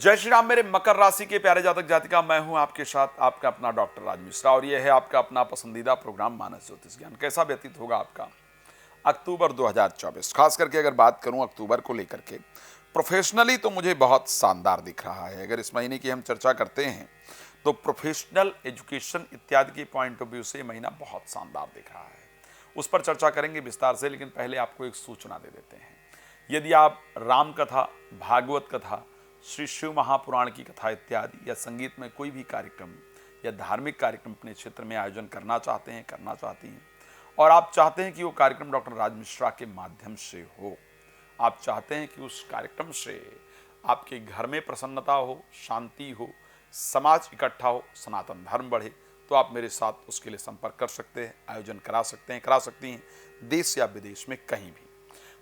जय श्री राम मेरे मकर राशि के प्यारे जातक जातिका, मैं हूं आपके साथ आपका अपना डॉक्टर राज मिश्रा और यह है आपका अपना पसंदीदा प्रोग्राम मानस ज्योतिष ज्ञान। कैसा व्यतीत होगा आपका अक्टूबर 2024? खास करके अगर बात करूं अक्टूबर को लेकर के प्रोफेशनली तो मुझे बहुत शानदार दिख रहा है। अगर इस महीने की हम चर्चा करते हैं तो प्रोफेशनल एजुकेशन इत्यादि के पॉइंट ऑफ व्यू से महीना बहुत शानदार दिख रहा है। उस पर चर्चा करेंगे विस्तार से, लेकिन पहले आपको एक सूचना दे देते हैं। यदि आप राम कथा, भागवत कथा, श्री शिव महापुराण की कथा इत्यादि या संगीत में कोई भी कार्यक्रम या धार्मिक कार्यक्रम अपने क्षेत्र में आयोजन करना चाहते हैं, करना चाहती हैं, और आप चाहते हैं कि वो कार्यक्रम डॉक्टर राज मिश्रा के माध्यम से हो, आप चाहते हैं कि उस कार्यक्रम से आपके घर में प्रसन्नता हो, शांति हो, समाज इकट्ठा हो, सनातन धर्म बढ़े, तो आप मेरे साथ उसके लिए संपर्क कर सकते हैं, आयोजन करा सकते हैं, करा सकती हैं, देश या विदेश में कहीं भी।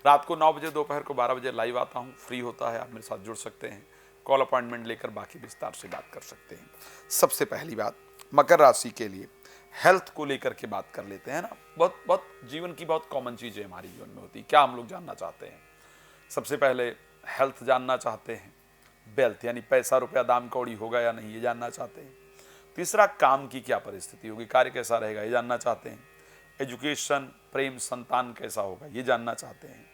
रात को 9 बजे, दोपहर को 12 बजे लाइव आता हूँ, फ्री होता है, आप मेरे साथ जुड़ सकते हैं, कॉल अपॉइंटमेंट लेकर बाकी विस्तार से बात कर सकते हैं। सबसे पहली बात मकर राशि के लिए हेल्थ को लेकर के बात कर लेते हैं ना। बहुत जीवन की बहुत कॉमन चीज़ें हमारी जीवन में होती है। क्या हम लोग जानना चाहते हैं? सबसे पहले हेल्थ जानना चाहते हैं, वेल्थ यानी पैसा रुपया दाम कौड़ी होगा या नहीं ये जानना चाहते हैं। तीसरा, काम की क्या परिस्थिति होगी, कार्य कैसा रहेगा ये जानना चाहते हैं। एजुकेशन, प्रेम, संतान कैसा होगा ये जानना चाहते हैं।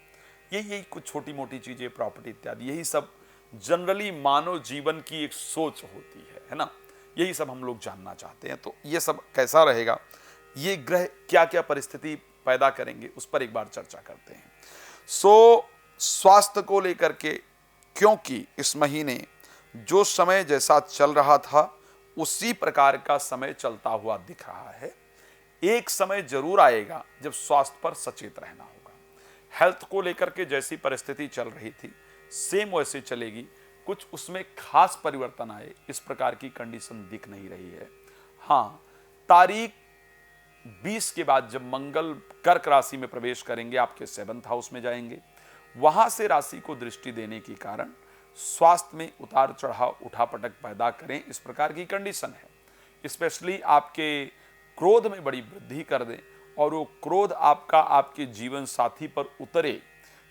यही कुछ छोटी मोटी चीज़ें, प्रॉपर्टी इत्यादि, यही सब जनरली मानव जीवन की एक सोच होती है ना। यही सब हम लोग जानना चाहते हैं। तो ये सब कैसा रहेगा, ये ग्रह क्या क्या परिस्थिति पैदा करेंगे, उस पर एक बार चर्चा करते हैं। स्वास्थ्य को लेकर के, क्योंकि इस महीने जो समय जैसा चल रहा था उसी प्रकार का समय चलता हुआ दिख रहा है। एक समय जरूर आएगा जब स्वास्थ्य पर सचेत रहना होगा। हेल्थ को लेकर के जैसी परिस्थिति चल रही थी सेम वैसे चलेगी, कुछ उसमें खास परिवर्तन आए इस प्रकार की कंडीशन दिख नहीं रही है। हाँ, तारीख 20 के बाद जब मंगल कर्क राशि में प्रवेश करेंगे, आपके 7th हाउस में जाएंगे, वहां से राशि को दृष्टि देने के कारण स्वास्थ्य में उतार चढ़ाव, उठापटक पैदा करें, इस प्रकार की कंडीशन है। स्पेशली आपके क्रोध में बड़ी वृद्धि कर दें और वो क्रोध आपका आपके जीवन साथी पर उतरे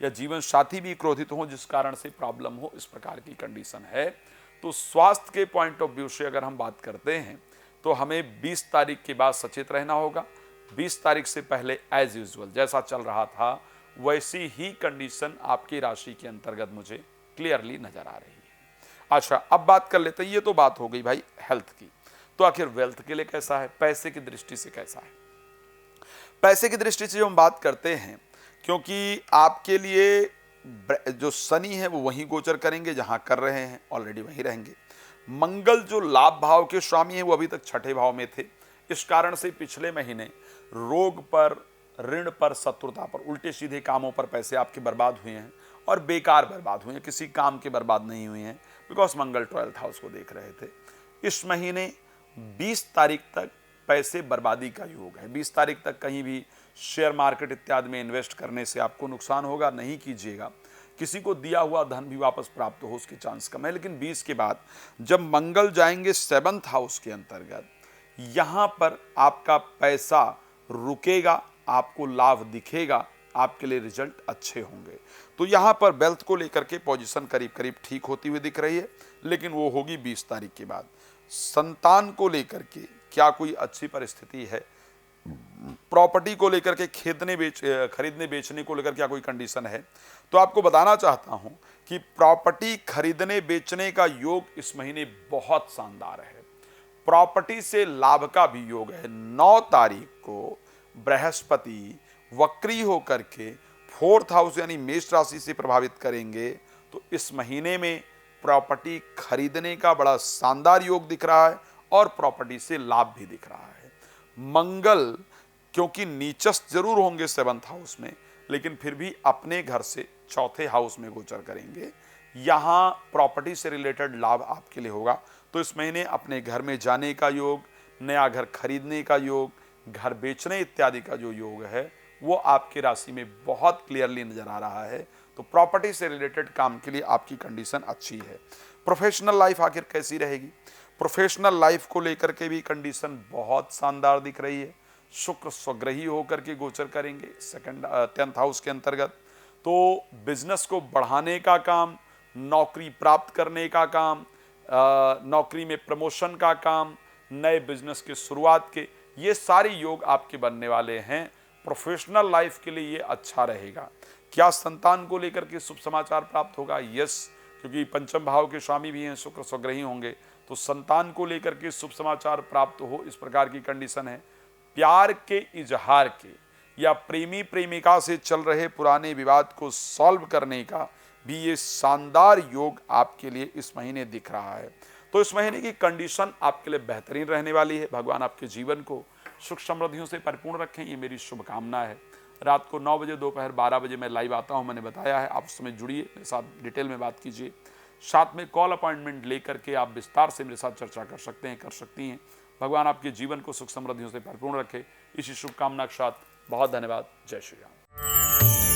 या जीवन साथी भी क्रोधित हो जिस कारण से प्रॉब्लम हो, इस प्रकार की कंडीशन है। तो स्वास्थ्य के पॉइंट ऑफ व्यू से अगर हम बात करते हैं तो हमें 20 तारीख के बाद सचेत रहना होगा। 20 तारीख से पहले एज यूजुअल जैसा चल रहा था वैसी ही कंडीशन आपकी राशि के अंतर्गत मुझे क्लियरली नजर आ रही है। अच्छा, अब बात कर लेते हैं, ये तो बात हो गई भाई हेल्थ की, तो आखिर वेल्थ के लिए कैसा है, पैसे की दृष्टि से कैसा है? पैसे की दृष्टि से जो हम बात करते हैं, क्योंकि आपके लिए जो शनि है वो वहीं गोचर करेंगे जहां कर रहे हैं, ऑलरेडी वहीं रहेंगे। मंगल जो लाभ भाव के स्वामी है वो अभी तक 6ठे भाव में थे, इस कारण से पिछले महीने रोग पर, ऋण पर, शत्रुता पर, उल्टे सीधे कामों पर पैसे आपके बर्बाद हुए हैं और बेकार बर्बाद हुए हैं, किसी काम के बर्बाद नहीं हुए हैं, बिकॉज मंगल 12th हाउस को देख रहे थे। इस महीने 20 तारीख तक पैसे बर्बादी का योग है। 20 तारीख तक कहीं भी शेयर मार्केट इत्यादि में इन्वेस्ट करने से आपको नुकसान होगा, नहीं कीजिएगा। किसी को दिया हुआ धन भी वापस प्राप्त हो उसके चांस कम है। लेकिन 20 के बाद जब मंगल जाएंगे 7th हाउस के अंतर्गत, यहां पर आपका पैसा रुकेगा, आपको लाभ दिखेगा, आपके लिए रिजल्ट अच्छे होंगे। तो यहां पर वेल्थ को लेकर के पोजीशन करीब करीब ठीक होती हुई दिख रही है, लेकिन वो होगी 20 तारीख के बाद। संतान को लेकर के क्या कोई अच्छी परिस्थिति है? प्रॉपर्टी को लेकर के खरीदने बेचने को लेकर क्या कोई कंडीशन है? तो आपको बताना चाहता हूं कि प्रॉपर्टी खरीदने बेचने का योग इस महीने बहुत शानदार है। प्रॉपर्टी से लाभ का भी योग है। 9 तारीख को बृहस्पति वक्री होकर के 4th हाउस यानी मेष राशि से प्रभावित करेंगे, तो इस महीने में प्रॉपर्टी खरीदने का बड़ा शानदार योग दिख रहा है और प्रॉपर्टी से लाभ भी दिख रहा है। मंगल क्योंकि नीचस्थ जरूर होंगे 7th हाउस में, लेकिन फिर भी अपने घर से 4थे हाउस में गोचर करेंगे, यहां प्रॉपर्टी से रिलेटेड लाभ आपके लिए होगा। तो इस महीने अपने घर में जाने का योग, नया घर खरीदने का योग, घर बेचने इत्यादि का जो योग है वो आपकी राशि में बहुत क्लियरली नजर आ रहा है। तो प्रॉपर्टी से रिलेटेड काम के लिए आपकी कंडीशन अच्छी है। प्रोफेशनल लाइफ आखिर कैसी रहेगी? प्रोफेशनल लाइफ को लेकर के भी कंडीशन बहुत शानदार दिख रही है। शुक्र स्वग्रही होकर के गोचर करेंगे 10th हाउस के अंतर्गत, तो बिजनेस को बढ़ाने का काम, नौकरी प्राप्त करने का काम, नौकरी में प्रमोशन का काम, नए बिजनेस के शुरुआत के, ये सारे योग आपके बनने वाले हैं। प्रोफेशनल लाइफ के लिए ये अच्छा रहेगा। क्या संतान को लेकर के शुभ समाचार प्राप्त होगा? यस, क्योंकि पंचम भाव के स्वामी भी हैं, शुक्र स्वग्रही होंगे, तो संतान को लेकर के शुभ समाचार प्राप्त हो, इस प्रकार की कंडीशन है। प्यार के इजहार के या प्रेमी प्रेमिका से चल रहे पुराने विवाद को सॉल्व करने का भी ये शानदार योग आपके लिए इस महीने दिख रहा है। तो इस महीने की कंडीशन आपके लिए बेहतरीन रहने वाली है। भगवान आपके जीवन को सुख समृद्धियों से परिपूर्ण रखें, ये मेरी शुभकामना है। रात को 9 बजे, दोपहर 12 बजे मैं लाइव आता हूँ, मैंने बताया है, आप उस समय जुड़िए, मेरे साथ डिटेल में बात कीजिए। साथ में कॉल अपॉइंटमेंट लेकर के आप विस्तार से मेरे साथ चर्चा कर सकते हैं, कर सकती हैं। भगवान आपके जीवन को सुख समृद्धियों से परिपूर्ण रखे, इसी शुभकामना के साथ बहुत धन्यवाद। जय श्री राम।